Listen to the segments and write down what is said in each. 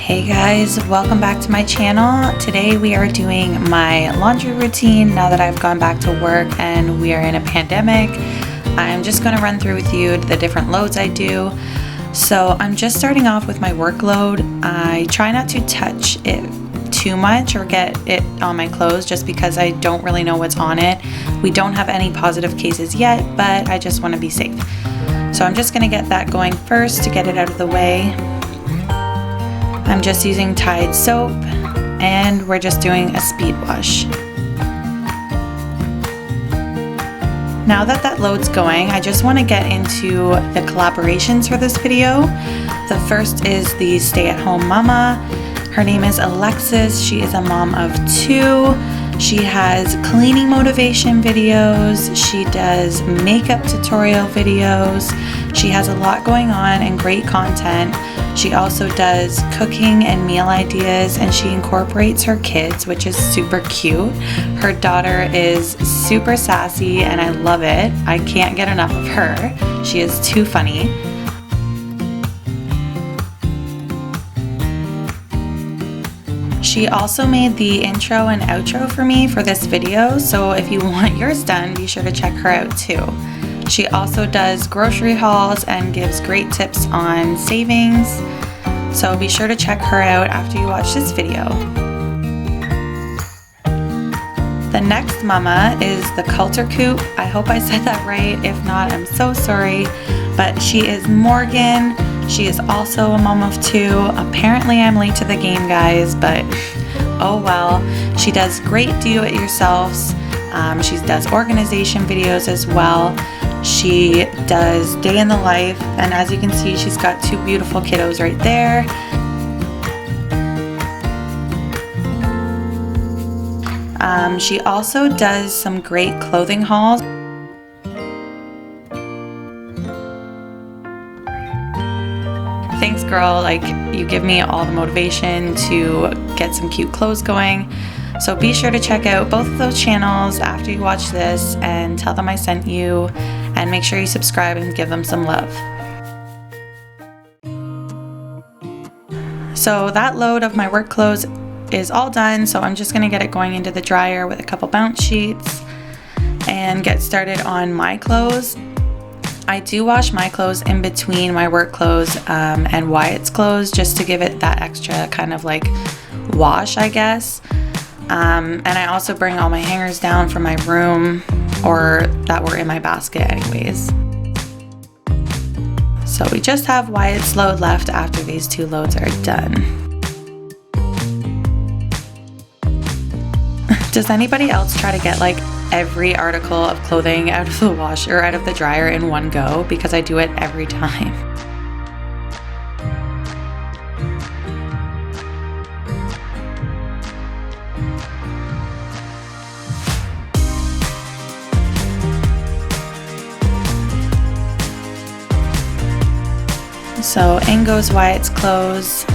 Hey guys, welcome back to my channel. Today we are doing my laundry routine now that I've gone back to work and we are in a pandemic. I'm just going to run through with you the different loads I do. So I'm just starting off with my workload. I try not to touch it too much or get it on my clothes just because I don't really know what's on it. We don't have any positive cases yet, but I just want to be safe. So I'm just going to get that going first to get it out of the way. I'm just using Tide soap and we're just doing a speed wash. Now that load's going, I just want to get into the collaborations for this video. The first is the stay-at-home mama. Her name is Alexis. She is a mom of 2. She has cleaning motivation videos. She does makeup tutorial videos. She has a lot going on and great content. She also does cooking and meal ideas, and she incorporates her kids, which is super cute. Her daughter is super sassy and I love it. I can't get enough of her. She is too funny. She also made the intro and outro for me for this video, so if you want yours done, be sure to check her out too. She also does grocery hauls and gives great tips on savings, so be sure to check her out after you watch this video. The next mama is the Culture Coop. I hope I said that right. If not, I'm so sorry. But she is Morgan. She is also a mom of 2. Apparently I'm late to the game, guys, but oh well. She does great do-it-yourselfs. She does organization videos as well. She does day in the life, and as you can see, she's got 2 beautiful kiddos right there. She also does some great clothing hauls. Thanks, girl. Like, you give me all the motivation to get some cute clothes going. So be sure to check out both of those channels after you watch this and tell them I sent you, and make sure you subscribe and give them some love. So that load of my work clothes is all done, so I'm just going to get it going into the dryer with a couple bounce sheets and get started on my clothes. I do wash my clothes in between my work clothes and Wyatt's clothes just to give it that extra kind of like wash, I guess. And I also bring all my hangers down from my room or that were in my basket anyways. So we just have Wyatt's load left after these 2 loads are done. Does anybody else try to get like every article of clothing out of the wash or out of the dryer in one go? Because I do it every time. So in goes Wyatt's clothes.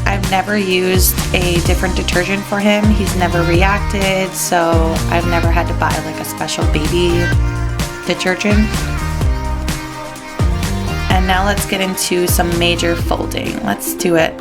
I've never used a different detergent for him. He's never reacted, so I've never had to buy like a special baby detergent. And now let's get into some major folding. Let's do it.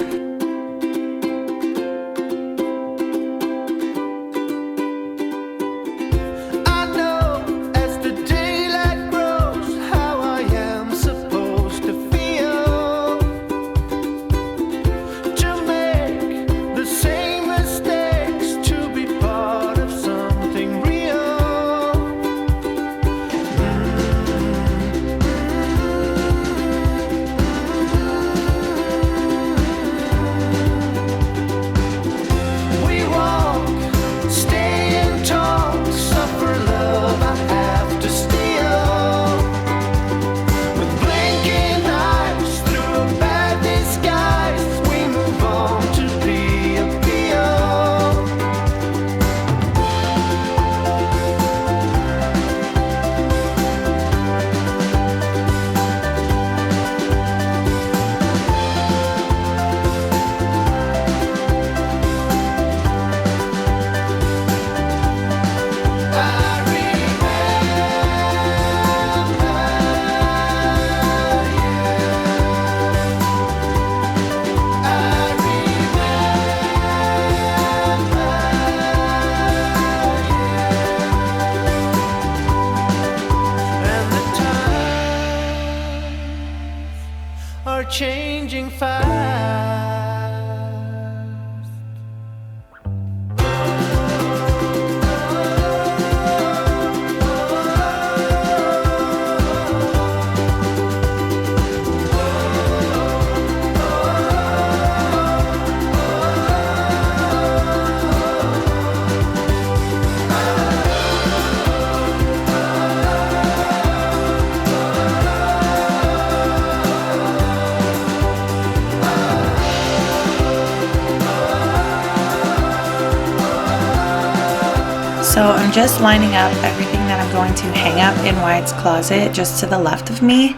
So I'm just lining up everything that I'm going to hang up in Wyatt's closet just to the left of me.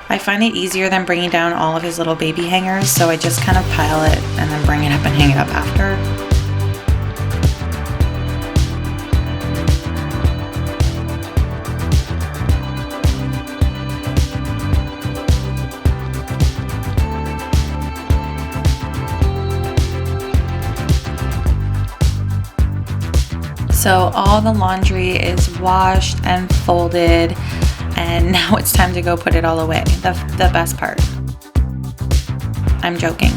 I find it easier than bringing down all of his little baby hangers, so I just kind of pile it and then bring it up and hang it up after. So all the laundry is washed and folded, and now it's time to go put it all away. The best part. I'm joking.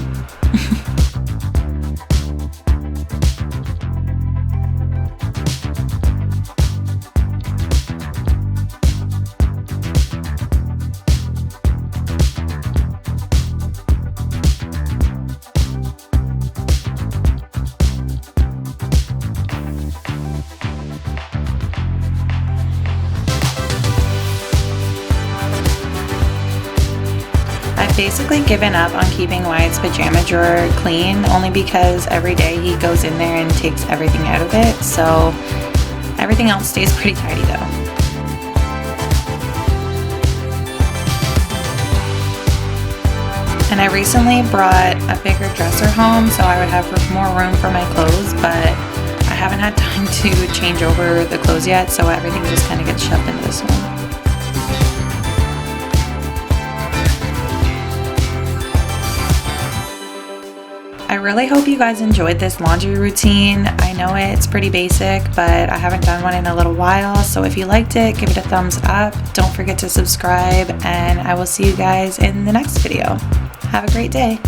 I've basically given up on keeping Wyatt's pajama drawer clean, only because every day he goes in there and takes everything out of it, so everything else stays pretty tidy though. And I recently brought a bigger dresser home so I would have more room for my clothes, but I haven't had time to change over the clothes yet, so everything just kind of gets shoved into this one. I really hope you guys enjoyed this laundry routine. I know it's pretty basic, but I haven't done one in a little while, so if you liked it, give it a thumbs up. Don't forget to subscribe, and I will see you guys in the next video. Have a great day.